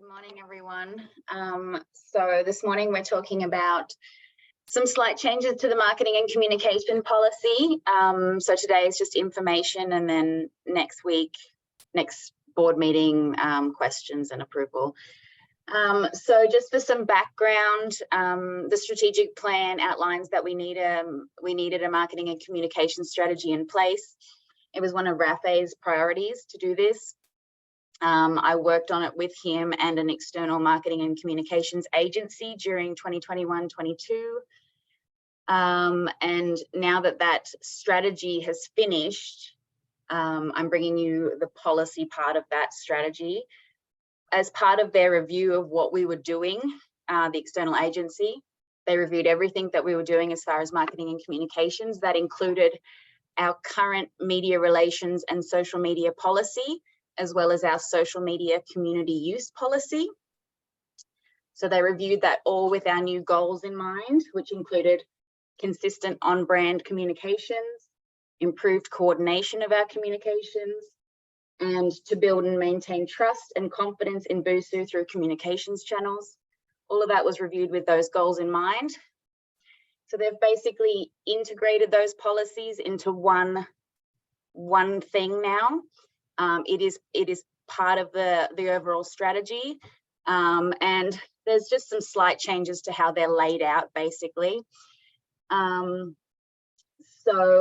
Good morning, everyone. So this morning we're talking about some slight changes to the marketing and communication policy. So today is just information, and then next board meeting, questions and approval. So just for some background, the strategic plan outlines that we needed a marketing and communication strategy in place. It was one of Rafe's priorities to do this. I worked on it with him and an external marketing and communications agency during 2021-22. And now that strategy has finished, I'm bringing you the policy part of that strategy. As part of their review of what we were doing, the external agency, they reviewed everything that we were doing as far as marketing and communications. That included our current media relations and social media policy, as well as our social media community use policy. So they reviewed that all with our new goals in mind, which included consistent on-brand communications, improved coordination of our communications, and to build and maintain trust and confidence in Busuu through communications channels. All of that was reviewed with those goals in mind. So they've basically integrated those policies into one thing now. It is part of the overall strategy, and there's just some slight changes to how they're laid out, basically. So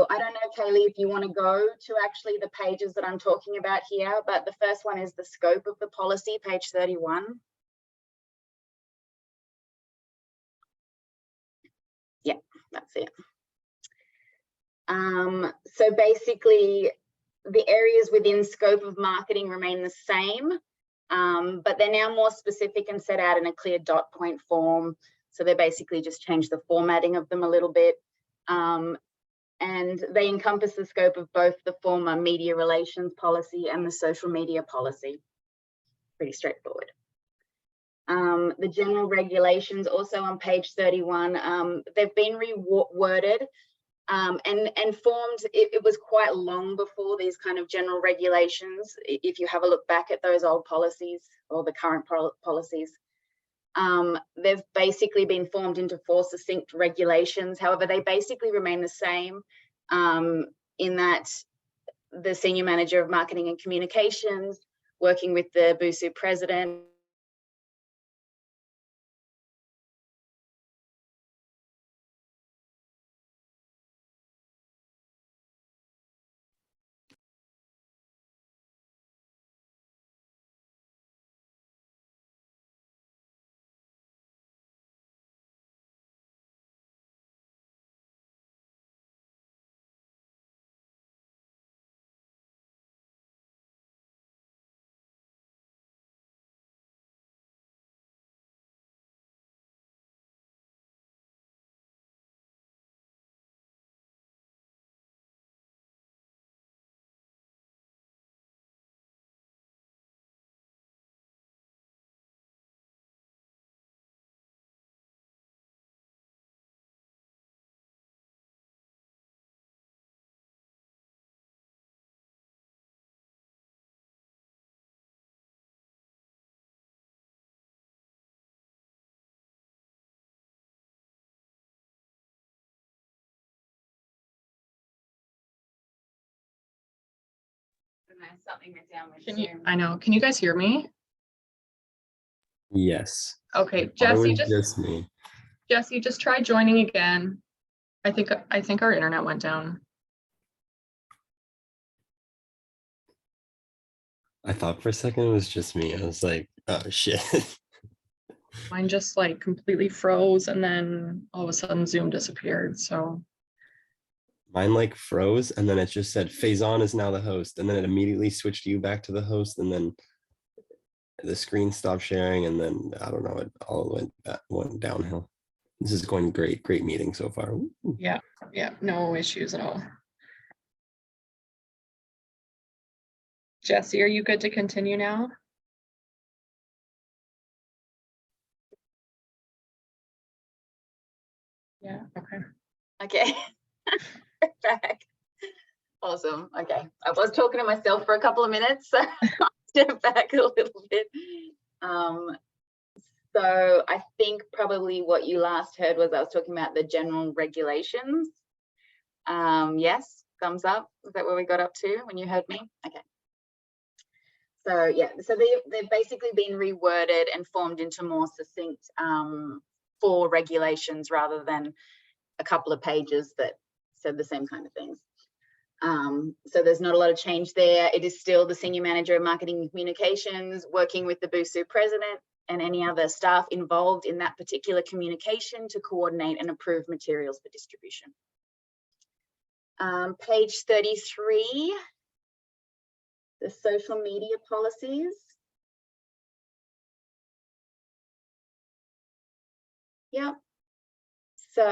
I don't know, Kaylee, if you want to go to actually the pages that I'm talking about here, but the first one is the scope of the policy, page 31. Yeah, that's it. So basically, the areas within scope of marketing remain the same, but they're now more specific and set out in a clear dot point form. So they basically just changed the formatting of them a little bit. And they encompass the scope of both the former media relations policy and the social media policy. Pretty straightforward. The general regulations also on page 31, they've been reworded. And formed, it was quite long before these kind of general regulations. If you have a look back at those old policies or the current policies, they've basically been formed into 4 succinct regulations. However, they basically remain the same in that the Senior Manager of Marketing and Communications, working with the Busuu President, something written down with Zoom. I know. Can you guys hear me? Yes. Okay, Jesse, Jesse, just try joining again. I think our internet went down. I thought for a second it was just me. I was like, oh shit. Mine just like completely froze, and then all of a sudden Zoom disappeared. So Mine like froze, and then it just said Faison is now the host, and then it immediately switched you back to the host, and then the screen stopped sharing, and then I don't know, it all went downhill. This is going great meeting so far. yeah, no issues at all. Jesse, are you good to continue now? Yeah, Okay. Back. Awesome. Okay. I was talking to myself for a couple of minutes, so I'll step back a little bit. So I think probably what you last heard was I was talking about the general regulations. Yes, thumbs up. Is that where we got up to when you heard me? Okay. So yeah, so they've basically been reworded and formed into more succinct 4 regulations rather than a couple of pages that said the same kind of things. So there's not a lot of change there. It is still the Senior Manager of Marketing and Communications working with the BUSU President and any other staff involved in that particular communication to coordinate and approve materials for distribution. Page 33, the social media policies. Yep. So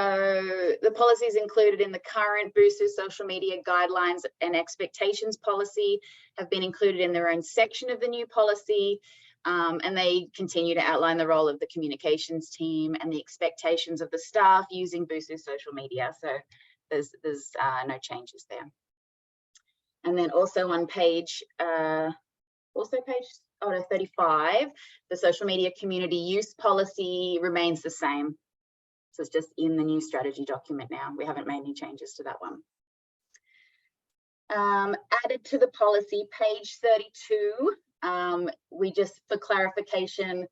the policies included in the current BUSU social media guidelines and expectations policy have been included in their own section of the new policy, and they continue to outline the role of the communications team and the expectations of the staff using BUSU social media. So there's no changes there. And then also on page 35, the social media community use policy remains the same. So it's just in the new strategy document now. We haven't made any changes to that one. Added to the policy, page 32, we just, for clarification,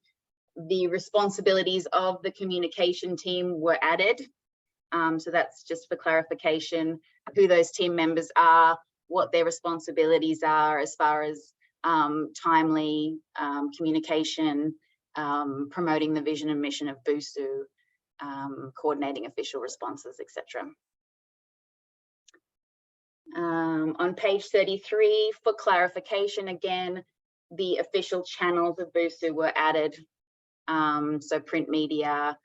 the responsibilities of the communication team were added. So that's just for clarification, who those team members are, what their responsibilities are as far as timely communication, promoting the vision and mission of BUSU, coordinating official responses, etc. On page 33, for clarification, again, the official channels of BUSU were added. So print media,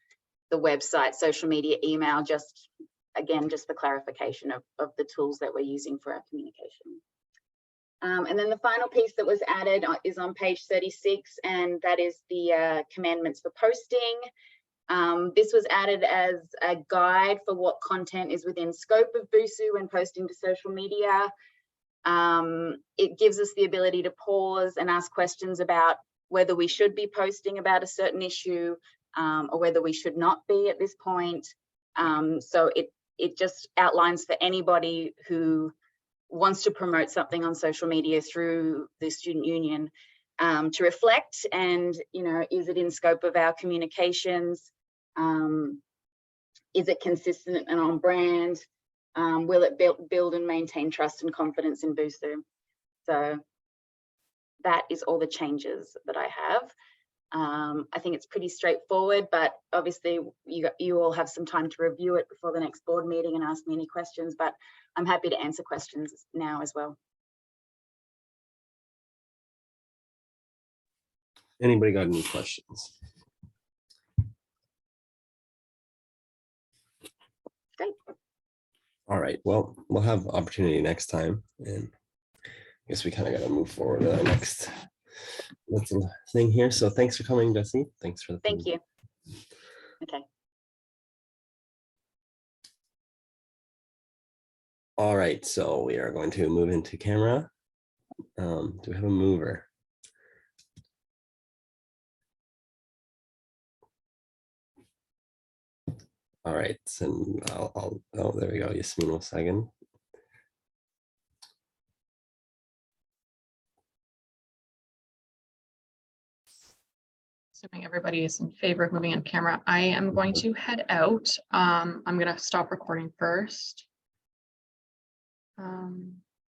the website, social media, email, just again, just for clarification of the tools that we're using for our communication. And then the final piece that was added is on page 36, and that is the commandments for posting. This was added as a guide for what content is within scope of BUSU when posting to social media. It gives us the ability to pause and ask questions about whether we should be posting about a certain issue or whether we should not be at this point. So it just outlines for anybody who wants to promote something on social media through the student union to reflect and, you know, is it in scope of our communications? Is it consistent and on brand? Will it build and maintain trust and confidence in BUSU? So that is all the changes that I have. I think it's pretty straightforward, but obviously you all have some time to review it before the next board meeting and ask me any questions, but I'm happy to answer questions now as well. Anybody got any questions? Great. All right, well, we'll have opportunity next time, and I guess we kind of got to move forward to our next little thing here. So thanks for coming, Jesse. Thanks for the Thank you. Okay. All right, so we are going to move into camera. Do we have a mover? All right, so oh, there we go. Yasmin will second. Assuming everybody is in favor of moving on camera, I am going to head out. I'm going to stop recording first.